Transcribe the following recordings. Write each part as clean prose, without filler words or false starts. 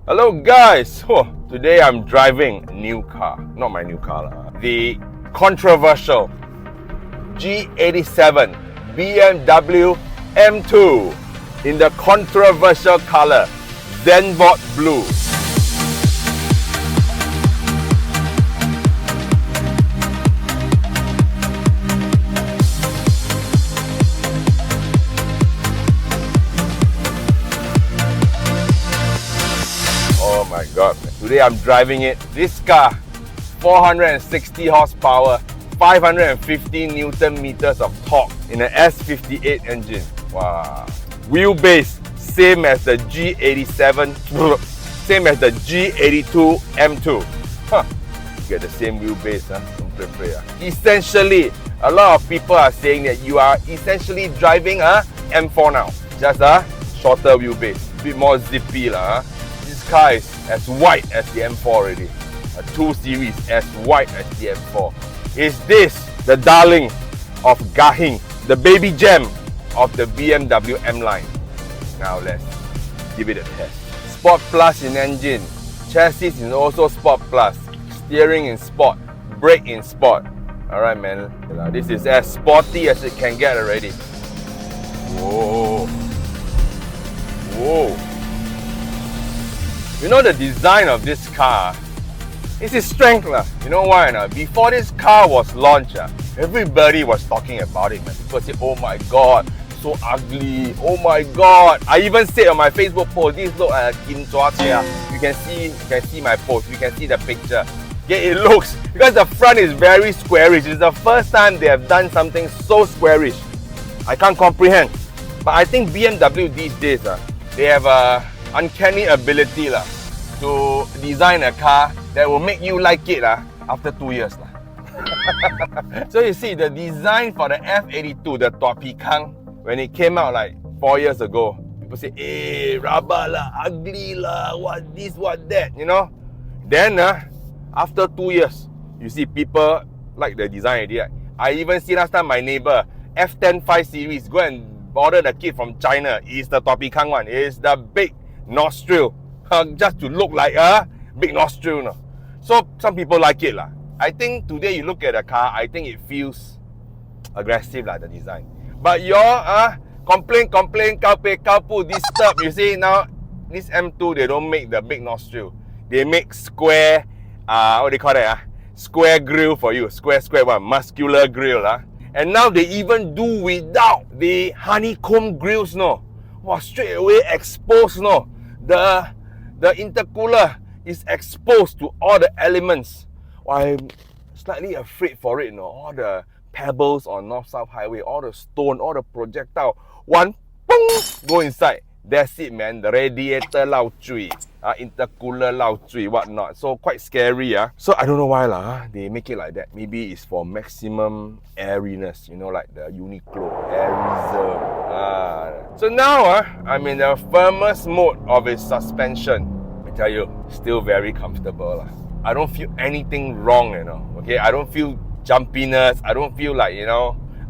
Hello guys! Today I'm driving a new car. Not my new car. The controversial G87 BMW M2 in the controversial color Zenbot Blue. Oh my god, man. Today I'm driving it. This car, 460 horsepower, 550 Newton meters of torque in an F82 engine. Wow. Wheelbase, same as the G87, same as the G82 M2. You get the same wheelbase, Don't play. Essentially, a lot of people are saying that you are essentially driving a M4 now. Just a shorter wheelbase, a bit more zippy This car is as wide as the M4 already. A 2 Series as wide as the M4. Is this the darling of Gahing, the baby gem of the BMW M line? Now let's give it a test. Sport Plus in engine, chassis is also Sport Plus, steering in Sport, brake in Sport. Alright man, this is as sporty as it can get already. Whoa. Whoa. You know the design of this car, it's its strength You know why? Before this car was launched, everybody was talking about it. People say, oh my god, so ugly, oh my god. I even said on my Facebook post, this look like a Kim Chua chair. You can see my post, you can see the picture. Yeah, it looks, because the front is very squarish. It's the first time they have done something so squarish. I can't comprehend. But I think BMW these days, they have a uncanny ability to design a car that will make you like it after 2 years. So you see, the design for the F82, the Tua Pikang, when it came out like 4 years ago, people say, hey, rabak ugly what this, what that, Then, after 2 years, you see people like the design idea. I even see last time my neighbor, F10 5 Series, go and order the kit from China. It's the Tua Pikang one. It's the big nostril. Just to look like a big nostril. So some people like it. I think today you look at the car, I think it feels aggressive the design. But your complain, coupe, disturb. You see now, this M2, they don't make the big nostril. They make square, what do they call that? Square grill for you. Square one, muscular grill. And now they even do without the honeycomb grills. Wow, straight away exposed. The intercooler is exposed to all the elements. I'm slightly afraid for it. All the pebbles on North-South Highway, all the stone, all the projectile, one, boom, go inside. That's it, man. The radiator lao chui, intercooler lao chui, whatnot. So quite scary. So I don't know why they make it like that. Maybe it's for maximum airiness, like the Uniqlo air reserve. So now I'm in the firmest mode of its suspension. I tell you, still very comfortable. I don't feel anything wrong, Okay, I don't feel jumpiness. I don't feel like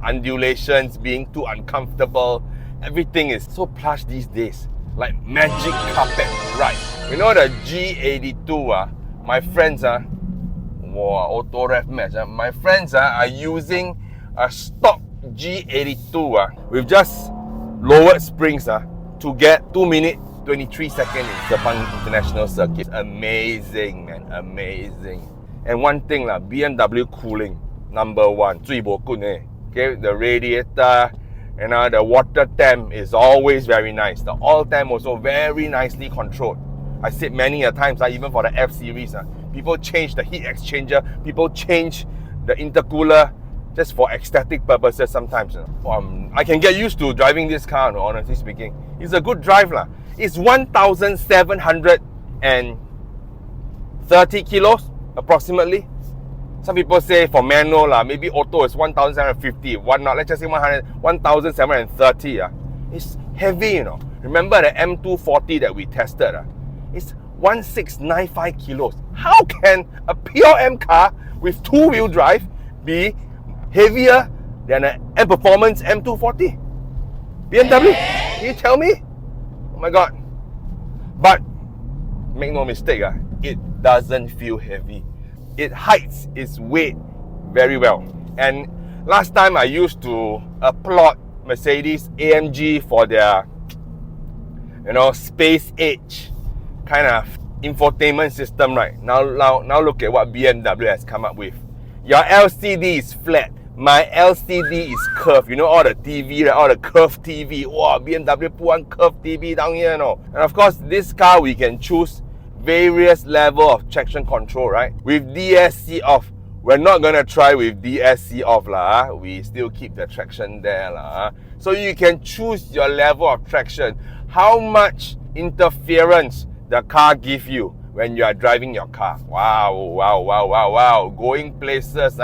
undulations being too uncomfortable. Everything is so plush these days, like magic carpet, right? The G82, my friends, auto ref match, my friends are using a stock G82 with just lowered springs to get 2 minutes 23 seconds in Sepang International Circuit. Amazing, man, amazing. And one thing, BMW cooling, number one, 最不good, Okay, the radiator, the water temp is always very nice. The oil temp also very nicely controlled. I said many a times, even for the F series, people change the heat exchanger, people change the intercooler just for aesthetic purposes sometimes. I can get used to driving this car, honestly speaking. It's a good drive. It's 1,730 kilos approximately. Some people say for manual, maybe auto is 1,750. Let's just say 1,730. It's heavy, Remember the M240 that we tested? It's 1,695 kilos. How can a pure M car with two-wheel drive be heavier than an M Performance M240? BMW? Can you tell me? Oh my god. But make no mistake, it doesn't feel heavy. It hides its weight very well. And last time I used to applaud Mercedes AMG for their, space age kind of infotainment system, right? Now look at what BMW has come up with. Your LCD is flat. My LCD is curved. You know all the TV, right? All the curved TV. Wow, BMW put one curved TV down here, And of course, this car we can choose various level of traction control, right? With DSC off. We're not gonna try with DSC off lah. We still keep the traction there lah. So you can choose your level of traction. How much interference the car give you when you are driving your car. Wow. Going places,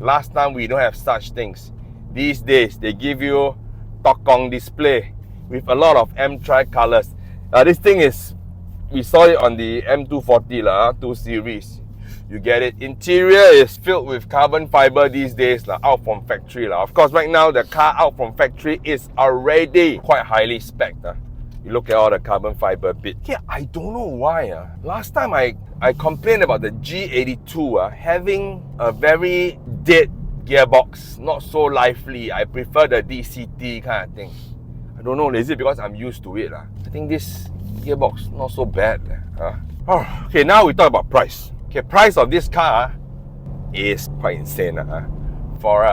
Last time we don't have such things. These days they give you Tokong display with a lot of M tri-colors. This thing is, we saw it on the M240 2 series. You get it. Interior is filled with carbon fiber these days, out from factory. Of course, right now the car out from factory is already quite highly spec'd. You look at all the carbon fiber bit. Yeah, I don't know why. Last time I complained about the G82 having a very dead gearbox, not so lively. I prefer the DCT kind of thing. I don't know, is it because I'm used to it? I think this gearbox not so bad. Okay, now we talk about price. Okay, price of this car is quite insane. For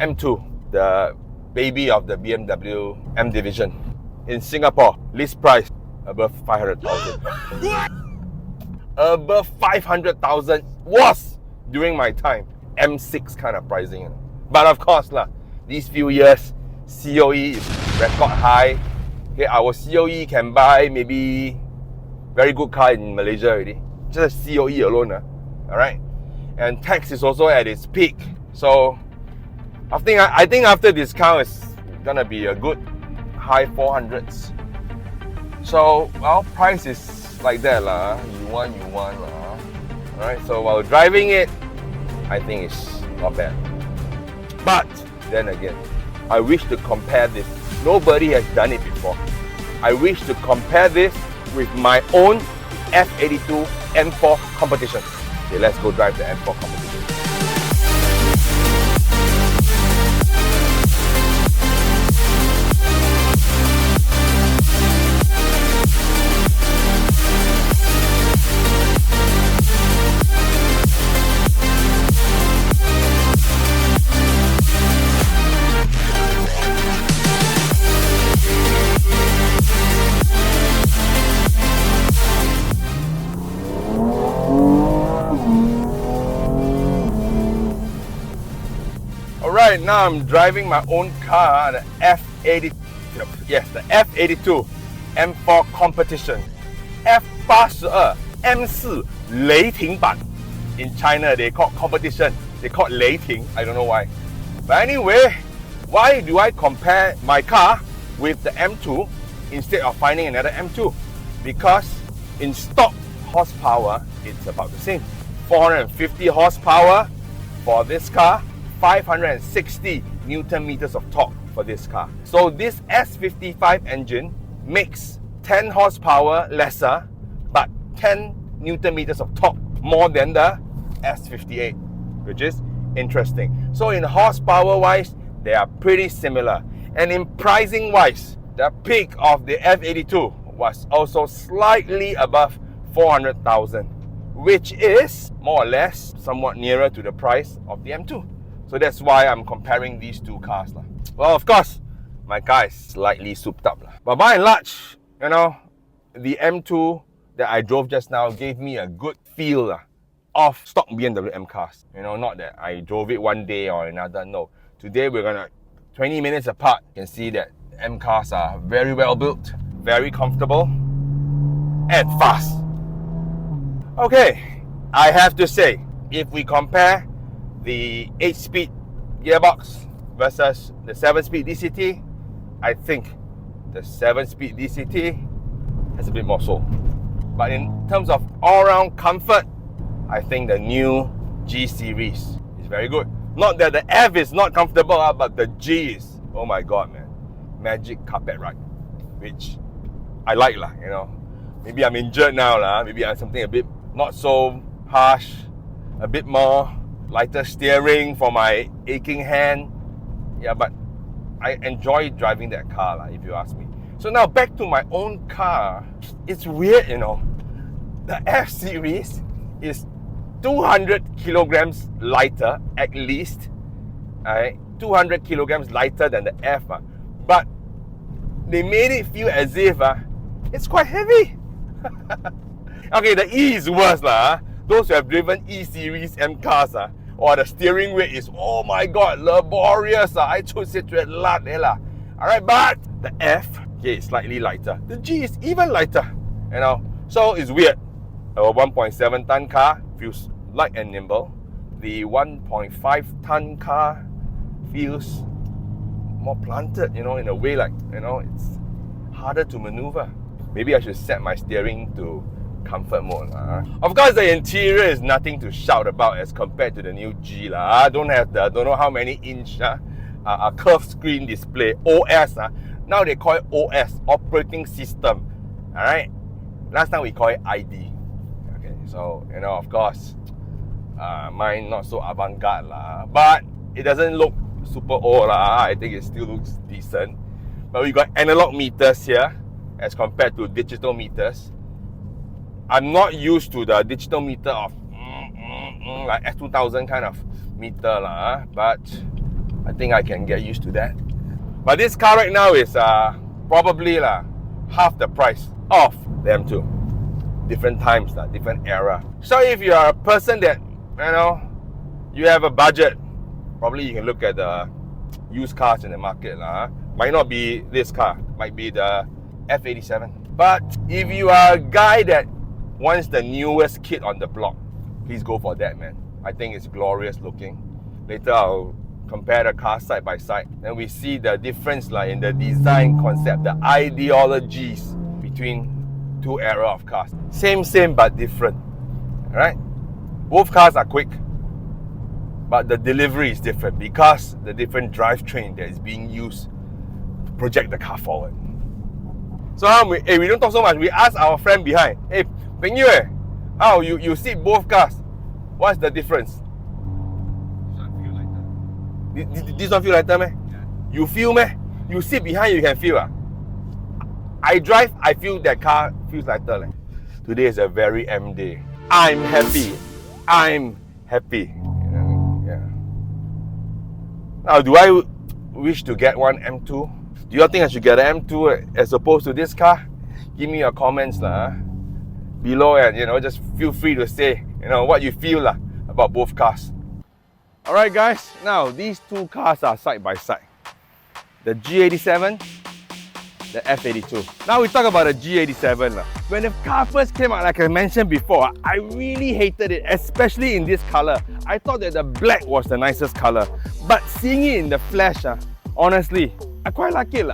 M2, the baby of the BMW M division. In Singapore, list price above 500,000. Above 500,000 was during my time M6 kind of pricing. But of course these few years COE is record high. Okay, our COE can buy maybe very good car in Malaysia already. Just COE alone. Alright? And tax is also at its peak. So I think after discount it's gonna be a good high 400s. So price is like that You want Alright, so while driving it, I think it's not bad. But then again, I wish to compare this. Nobody has done it before. I wish to compare this with my own F82 M4 competition. Okay, let's go drive the M4 competition. Right now I'm driving my own car, the F82 M4 competition. F82 M4 雷霆版. In China they call competition, they call 雷霆. I don't know why. But anyway, why do I compare my car with the M2 instead of finding another M2? Because in stock horsepower, it's about the same. 450 horsepower for this car, 560 Newton meters of torque for this car. So this S55 engine makes 10 horsepower lesser, but 10 Newton meters of torque more than the S58, which is interesting. So in horsepower wise, they are pretty similar. And in pricing wise, the peak of the F82 was also slightly above 400,000, which is more or less somewhat nearer to the price of the M2. So that's why I'm comparing these two cars. Well, of course, my car is slightly souped up. But by and large, the M2 that I drove just now gave me a good feel of stock BMW M cars. Not that I drove it one day or another, no. Today we're gonna, 20 minutes apart, you can see that M cars are very well built, very comfortable, and fast. Okay, I have to say, if we compare the 8-speed gearbox versus the 7-speed DCT, I think the 7-speed DCT has a bit more soul. But in terms of all-round comfort, I think the new G series is very good. Not that the F is not comfortable, but the G is, oh my god man, magic carpet ride, which I like Maybe I'm injured now lah. Maybe I'm something a bit not so harsh, a bit more lighter steering for my aching hand. Yeah, but I enjoy driving that car lah, if you ask me. So now back to my own car. It's weird, you know. The F series is 200 kilograms lighter at least. Alright, 200 kilograms lighter than the F. But they made it feel as if it's quite heavy. Okay, the E is worse lah. Those who have driven E series M cars or the steering weight is, oh my god, laborious. I choose it to lot lah. Alright, but the F, okay, is slightly lighter. The G is even lighter, you know. So it's weird. A 1.7 ton car feels light and nimble. The 1.5 ton car feels more planted, you know, in a way like, you know, it's harder to maneuver. Maybe I should set my steering to comfort mode. Of course, the interior is nothing to shout about as compared to the new G. I don't know how many inch curved screen display, OS. Now they call it OS, operating system. Alright? Last time we call it ID. Okay, so, you know, of course, mine not so avant-garde, but it doesn't look super old. I think it still looks decent. But we got analog meters here as compared to digital meters. I'm not used to the digital meter of like F2000 kind of meter, but I think I can get used to that. But this car right now is probably half the price of the M2. Different times, different era. So if you are a person that, you know, you have a budget, probably you can look at the used cars in the market. Might not be this car, might be the F87. But if you are a guy that wants the newest kid on the block, please go for that, man. I think it's glorious looking. Later I'll compare the cars side by side. Then we see the difference in the design concept, the ideologies between two era of cars. Same but different. Alright? Both cars are quick, but the delivery is different because the different drivetrain that is being used to project the car forward. So we don't talk so much. We ask our friend behind, hey, Peng Yu, how you see both cars? What's the difference? This one feel lighter, meh? Yeah. You feel, meh? You sit behind, you can feel. I drive, I feel that car feels lighter. Today is a very M day. I'm happy. I'm happy. Yeah. Now, do I wish to get one M2? Do you think I should get an M2 as opposed to this car? Give me your comments below, and you know, just feel free to say, you know, what you feel about both cars. Alright guys, now these two cars are side by side. The G87, the F82. Now we talk about the G87. When the car first came out, like I mentioned before, I really hated it, especially in this color. I thought that the black was the nicest color. But seeing it in the flesh, honestly, I quite like it.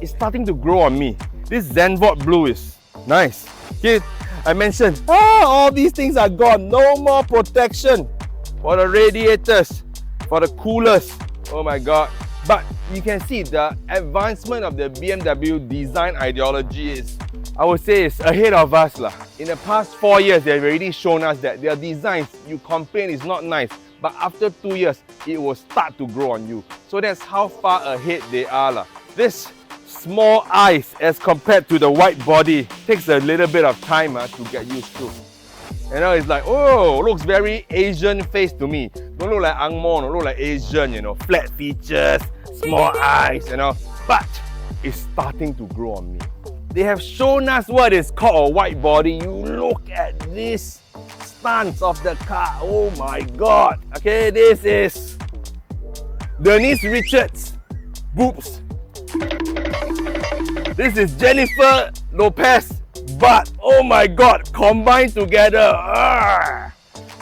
It's starting to grow on me. This Zenvort blue is nice. Okay, I mentioned, all these things are gone. No more protection for the radiators, for the coolers. Oh my god. But you can see the advancement of the BMW design ideology is, I would say, is ahead of us. In the past 4 years, they've already shown us that their designs, you complain is not nice, but after 2 years, it will start to grow on you. So that's how far ahead they are. This small eyes as compared to the white body takes a little bit of time to get used to. You know, it's like, oh, looks very Asian face to me. Don't look like Ang Mo, don't look like Asian, you know, flat features, small eyes, you know. But it's starting to grow on me. They have shown us what is called a white body. You look at this stance of the car. Oh my god. Okay, this is Denise Richards' boobs. This is Jennifer Lopez. But oh my god, combined together,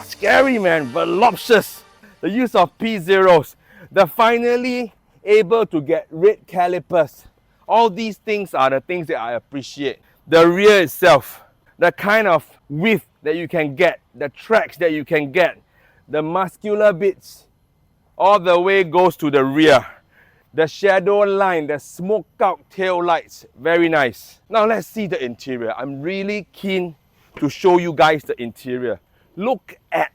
scary, man, voluptuous. The use of P0s, the finally able to get red calipers. All these things are the things that I appreciate. The rear itself, the kind of width that you can get, the tracks that you can get, the muscular bits, all the way goes to the rear. The shadow line, the smoked out tail lights, very nice. Now let's see the interior. I'm really keen to show you guys the interior. Look at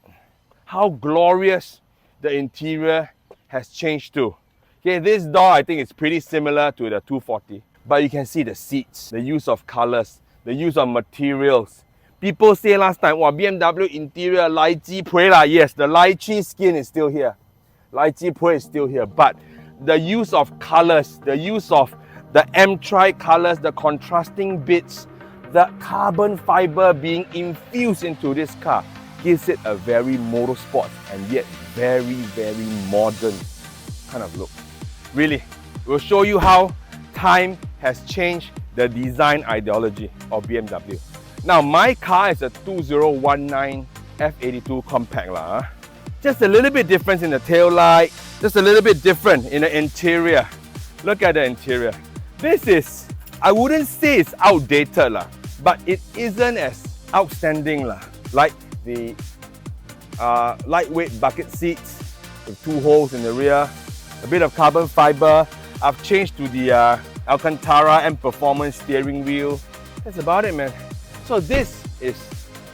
how glorious the interior has changed to. Okay, this door I think is pretty similar to the 240, but you can see the seats, the use of colors, the use of materials. People say last time, wow, BMW interior lai ji pui la. Yes, the lychee skin is still here. Lychee pui is still here, but the use of colors, the use of the M tri-colors, the contrasting bits, the carbon fiber being infused into this car gives it a very motorsport and yet very, very modern kind of look. Really, we'll show you how time has changed the design ideology of BMW. Now, my car is a 2019 F82 compact. Just a little bit different in the tail light, just a little bit different in the interior. Look at the interior. This is, I wouldn't say it's outdated, but it isn't as outstanding like the lightweight bucket seats with 2 holes in the rear, a bit of carbon fiber. I've changed to the Alcantara M Performance steering wheel. That's about it, man. So this is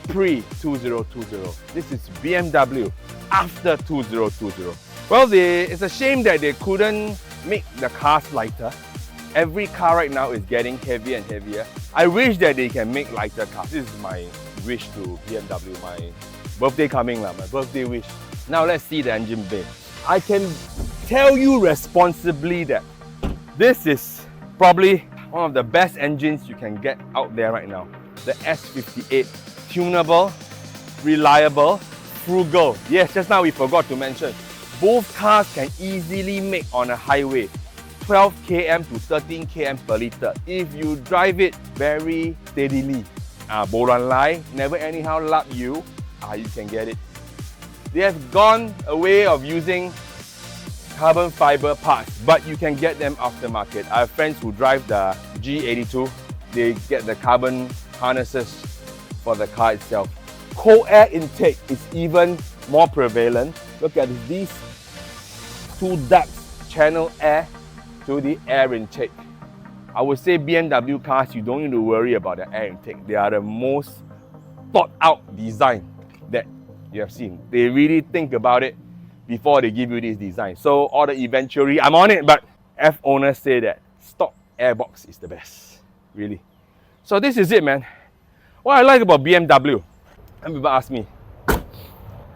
pre-2020. This is BMW after 2020. Well, it's a shame that they couldn't make the cars lighter. Every car right now is getting heavier and heavier. I wish that they can make lighter cars. This is my wish to BMW, my birthday coming, my birthday wish. Now let's see the engine bay. I can tell you responsibly that this is probably one of the best engines you can get out there right now. The S58, tunable, reliable, frugal. Yes, just now we forgot to mention, both cars can easily make on a highway 12 km to 13 km per litre if you drive it very steadily. Boran Lai, never anyhow lap you, you can get it. They have gone away of using carbon fiber parts, but you can get them aftermarket. I have friends who drive the G82. They get the carbon harnesses for the car itself. Cold air intake is even more prevalent. Look at these 2 ducts channel air to the air intake. I would say BMW cars, you don't need to worry about the air intake. They are the most thought out design that you have seen. They really think about it before they give you this design. So all the eventually, I'm on it, but F owners say that stock airbox is the best, really. So this is it, man. What I like about BMW, and people ask me,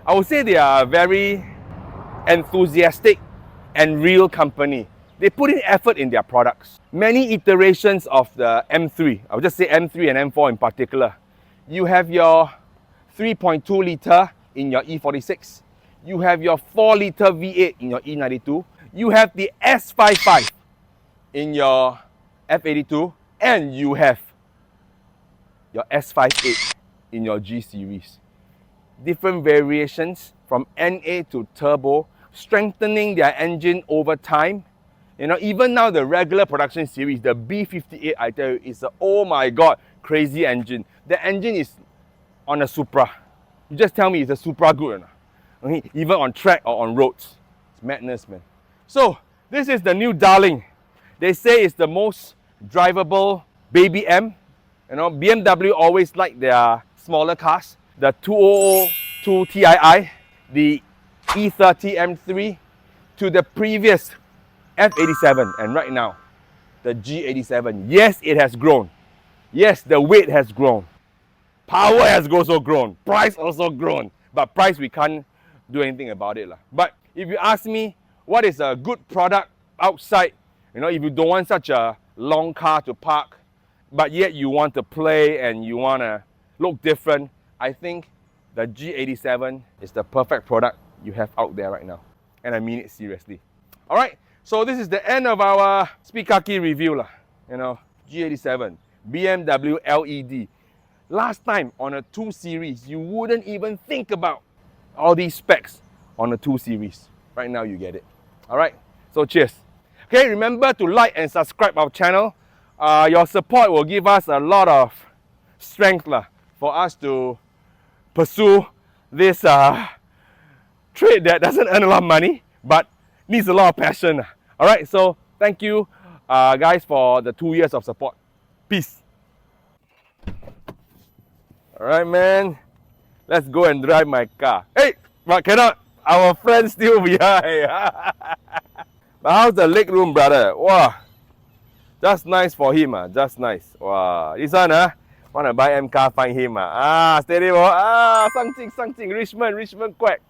I would say they are a very enthusiastic and real company. They put in effort in their products. Many iterations of the M3, I would just say M3 and M4 in particular. You have your 3.2 litre in your E46. You have your 4 litre V8 in your E92. You have the S55 in your F82. And you have your S58 in your G series. Different variations from NA to turbo, strengthening their engine over time. You know, even now the regular production series, the B58, I tell you, is a, oh my god, crazy engine. The engine is on a Supra. You just tell me it's a Supra good or not. Okay? Even on track or on roads. It's madness, man. So, this is the new darling. They say it's the most drivable baby M. You know, BMW always like their smaller cars. The 2002 Tii, the E30 M3, to the previous F87, and right now, the G87. Yes, it has grown. Yes, the weight has grown. Power has also grown. Price also grown. But price, we can't do anything about it. But if you ask me, what is a good product outside, you know, if you don't want such a long car to park, but yet you want to play and you want to look different, I think the G87 is the perfect product you have out there right now. And I mean it seriously. Alright, so this is the end of our Kaki review. You know, G87, BMW LED. Last time on a 2 Series, you wouldn't even think about all these specs on a 2 Series. Right now you get it. Alright, so cheers. Okay, remember to like and subscribe our channel. Your support will give us a lot of strength for us to pursue this trade that doesn't earn a lot of money but needs a lot of passion. Alright, so thank you guys for the 2 years of support. Peace. Alright, man. Let's go and drive my car. Hey, but cannot. Our friend's still behind. But how's the leg room, brother? Wow. Just nice for him. Just nice. Wow. This one, wanna buy M car, find him. Steady, 上进, Richmond quack.